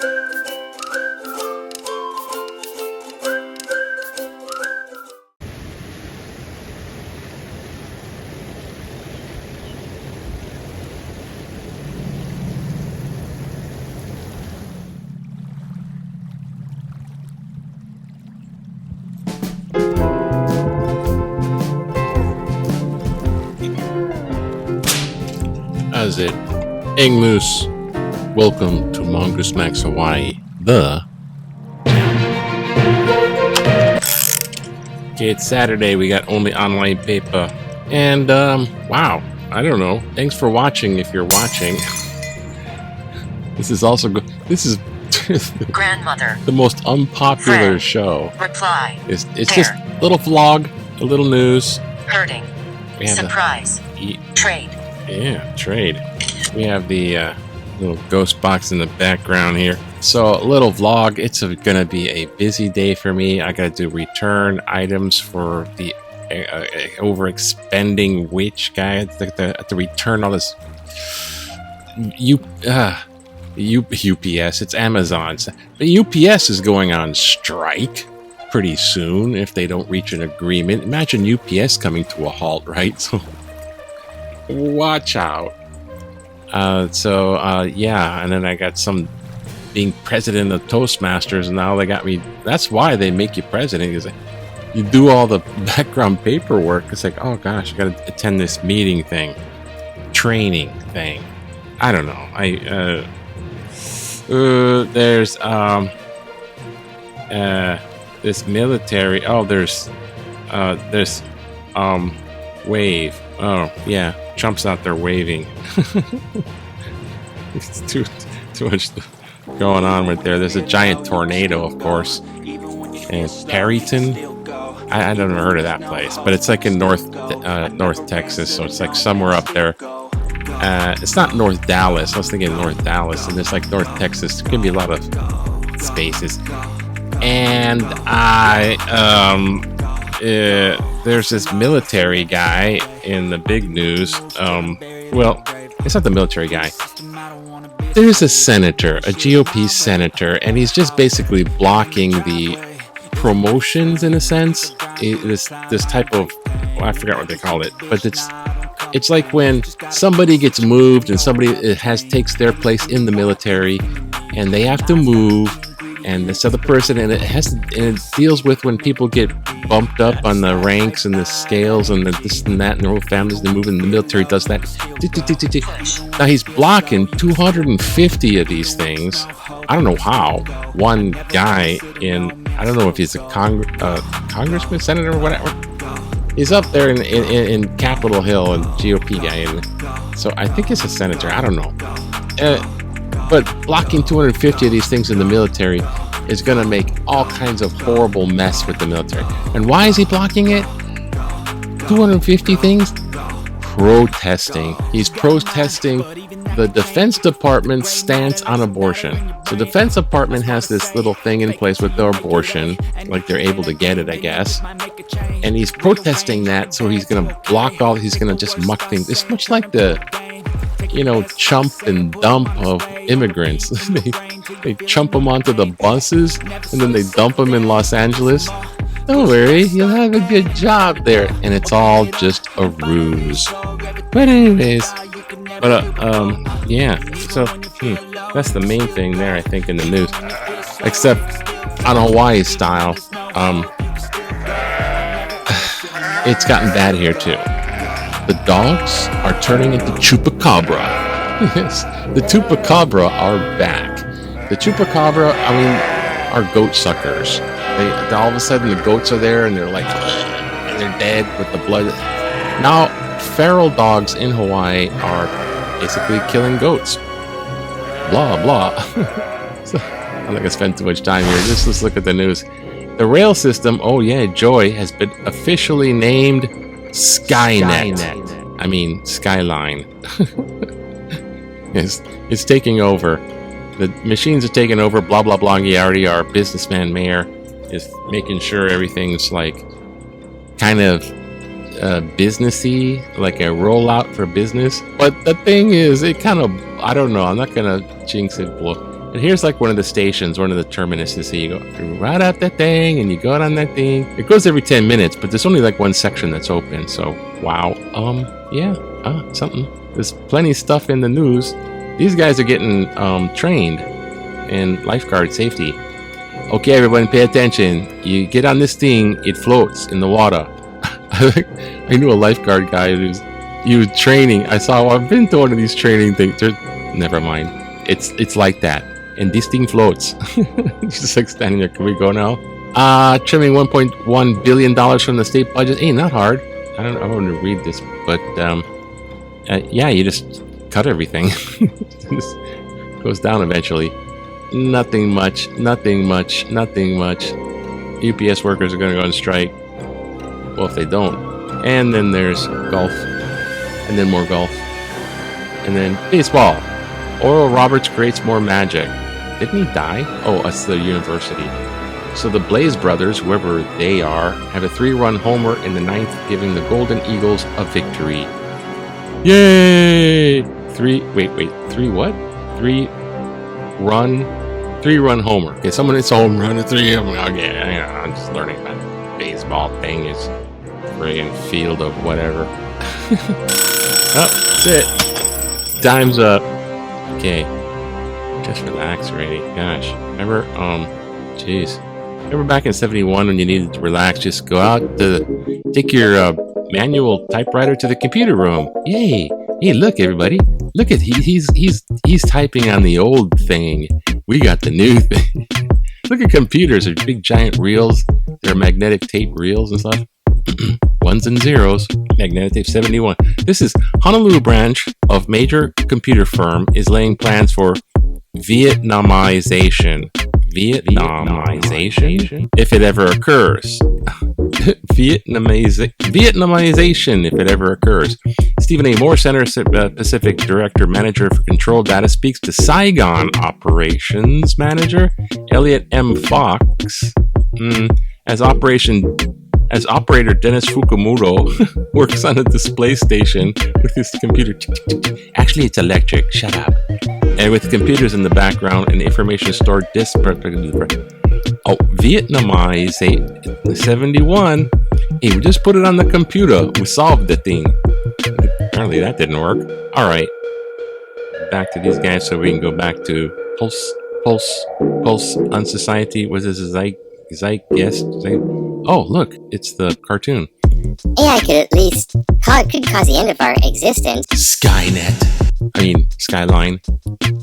How's it? Hang loose. Welcome to Mongoose Max Hawaii. Okay, it's Saturday. We got only online paper. And, wow. I don't know. Thanks for watching if you're watching. This is also good. This is grandmother. The most unpopular Friend. Show. Reply. It's just a little vlog, a little news. Hurting. Surprise. Trade. Yeah, trade. We have the little ghost box in the background here. So a little vlog. It's going to be a busy day for me. I got to do return items for the overexpending witch guy. I have to return all this UPS. It's Amazon's. The UPS is going on strike pretty soon if they don't reach an agreement. Imagine UPS coming to a halt, right? So watch out. Yeah, and then I got some being president of Toastmasters, and now they got me. That's why they make you president, is you do all the background paperwork. It's like, oh gosh, I got to attend this meeting thing, training thing. I don't know. There's this military. Oh, there's wave. Oh yeah, Trump's out there waving. It's too much going on right there. There's a giant tornado, of course. And Perryton, I don't heard of that place, but it's like in North Texas, so it's like somewhere up there. It's not North Dallas. I was thinking North Dallas, and it's like North Texas. There can be a lot of spaces. And there's this military guy in the big news. Well, it's not the military guy. There's a senator, a GOP senator, and he's just basically blocking the promotions in a sense. This type of, well, I forgot what they call it, but it's like when somebody gets moved and somebody takes their place in the military, and they have to move, and this other person, and it deals with when people get bumped up on the ranks and the scales and the this and that, and their whole families, they move, and the military does that. Now he's blocking 250 of these things. I don't know how. One guy I don't know if he's a congressman, senator, or whatever. He's up there in Capitol Hill, and GOP guy, and so I think he's a senator. I don't know. But blocking 250 of these things in the military is going to make all kinds of horrible mess with the military. And why is he blocking it? 250 things? Protesting. He's protesting the Defense Department's stance on abortion. So the Defense Department has this little thing in place with their abortion, like they're able to get it, I guess. And he's protesting that, so he's going to he's going to just muck things. It's much like the chump and dump of immigrants. they chump them onto the buses, and then they dump them in Los Angeles. Don't worry, you'll have a good job there. And it's all just a ruse. But anyways, yeah. So that's the main thing there, I think, in the news. Except on Hawaii style, it's gotten bad here too. The dogs are turning into Chupacabra. Yes, the Chupacabra are back. The Chupacabra, are goat suckers. They all of a sudden the goats are there, and they're like, and they're dead with the blood. Now, feral dogs in Hawaii are basically killing goats. Blah blah. So, I'm not gonna spend too much time here. Just let's look at the news. The rail system, Joy, has been officially named Skynet. Skyline. It's taking over. The machines are taking over. Blah blah blah. Already our businessman mayor is making sure everything's like kind of businessy, like a rollout for business. But the thing is, it kind of, I don't know. I'm not gonna jinx it. And here's like one of the stations, one of the terminuses. So you go right up that thing and you go on that thing. It goes every 10 minutes, but there's only like one section that's open. So, wow. Yeah. Something. There's plenty of stuff in the news. These guys are getting trained in lifeguard safety. Okay, everyone, pay attention. You get on this thing, it floats in the water. I knew a lifeguard guy who was training. I've been to one of these training things. Never mind. It's like that. And this thing floats. Just like standing there. Can we go now? Trimming $1.1 billion from the state budget. Ain't not hard. I want to read this, but yeah, you just cut everything. It just goes down eventually. Nothing much. UPS workers are going to go on strike. Well, if they don't. And then there's golf. And then more golf. And then baseball. Oral Roberts creates more magic. Didn't he die? Oh, that's the university. So the Blaze brothers, whoever they are, have a 3-run homer in the 9th, giving the Golden Eagles a victory. Yay! 3-run homer. Okay, someone hits a home run at 3 of them. Okay, I'm just learning about baseball thing. Is friggin' field of whatever. Oh, that's it. Time's up. Okay. Just relax already. Gosh. Remember, jeez. Remember back in 71 when you needed to relax, just go out take your manual typewriter to the computer room. Yay! Hey, look, everybody. Look at he's typing on the old thing. We got the new thing. Look at computers. They're big giant reels. They're magnetic tape reels and stuff. Ones and zeros. Magnetic tape 71. This is Honolulu branch of major computer firm is laying plans for Vietnamization. Vietnamization? If it ever occurs. Vietnamization, if it ever occurs. Stephen A. Moore, Center Pacific Director Manager for Control Data, speaks to Saigon Operations Manager Elliot M. Fox as operator Dennis Fukumoto works on a display station with his computer. Actually, it's electric. Shut up. And with computers in the background and information stored disparate. Oh, Vietnamize 71. Hey, we just put it on the computer. We solved the thing. Apparently that didn't work. All right. Back to these guys so we can go back to Pulse on Society. Was this Zeitgeist? Oh, look, it's the cartoon. AI could cause the end of our existence. Skynet. Skyline.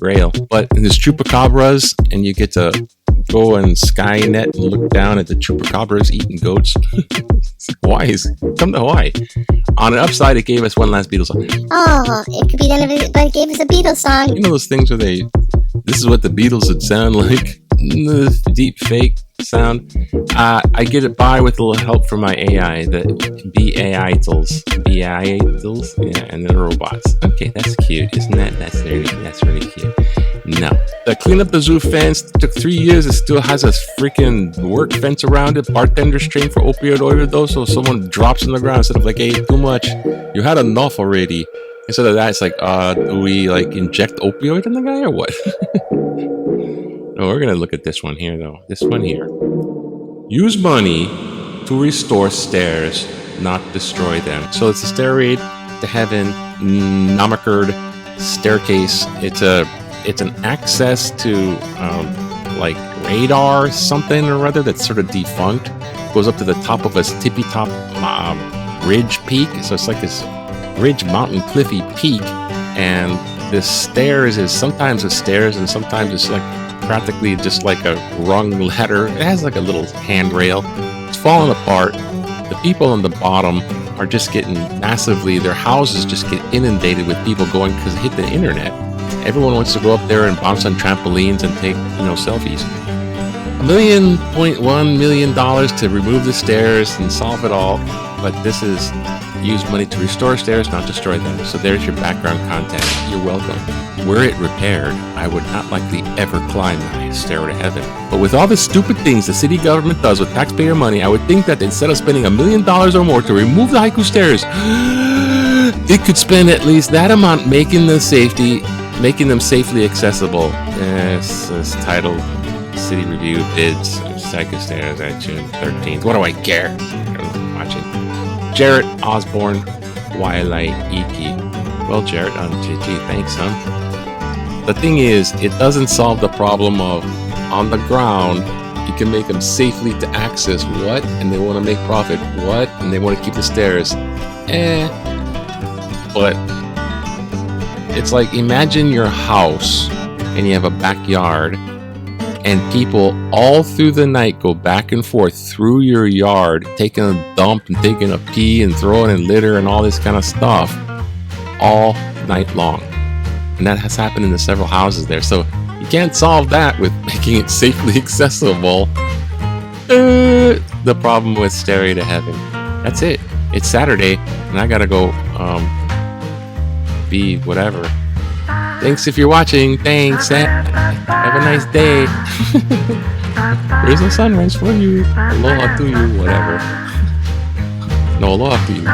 Rail. But there's Chupacabras, and you get to go on Skynet and look down at the Chupacabras eating goats. Hawaii. Come to Hawaii. On the upside, it gave us one last Beatles song. Oh, it could be the end of it, but it gave us a Beatles song. You know those things where this is what the Beatles would sound like? This deep fake sound. I get it by with a little help from my AI, the BAITles, yeah, and the robots. Okay, that's cute, isn't that? That's really cute. No, to clean up the zoo fence took 3 years. It still has a freaking work fence around it. Bartenders trained for opioid overdose, so someone drops on the ground instead of like, hey, too much. You had enough already. Instead of that, it's like, do we like inject opioid in the guy or what? No, we're going to look at this one here, though. This one here. Use money to restore stairs, not destroy them. So it's a stairway to heaven, Namakurd staircase. It's an access to like radar something or other that's sort of defunct. Goes up to the top of a tippy top ridge peak. So it's like this ridge mountain cliffy peak, and this stairs is sometimes a stairs and sometimes it's like practically just like a rung ladder. It has like a little handrail. It's falling apart. The people on the bottom are just getting massively, their houses just get inundated with people going because they hit the internet. Everyone wants to go up there and bounce on trampolines and take, selfies. $1.1 million to remove the stairs and solve it all. But this is use money to restore stairs, not destroy them. So there's your background content. You're welcome. Were it repaired, I would not likely ever climb the stair to heaven. But with all the stupid things the city government does with taxpayer money, I would think that instead of spending $1 million or more to remove the haiku stairs, it could spend at least that amount making the safety making them safely accessible. This is titled City Review Bids Psycho Stairs at June 13th. What do I care? I'm watching. Jarrett Osborne, Wildlight Iki. Well, Jarrett on GG, thanks, son. The thing is, it doesn't solve the problem of on the ground. You can make them safely to access what, and they want to make profit what, and they want to keep the stairs. But it's like, imagine your house and you have a backyard, and people all through the night go back and forth through your yard, taking a dump and taking a pee and throwing in litter and all this kind of stuff all night long. And that has happened in the several houses there. So you can't solve that with making it safely accessible. The problem with Stairway to Heaven. That's it. It's Saturday and I gotta go be whatever. Thanks if you're watching. Thanks. Have a nice day. Here's a sunrise for you. Aloha to you. Whatever. No, aloha to you.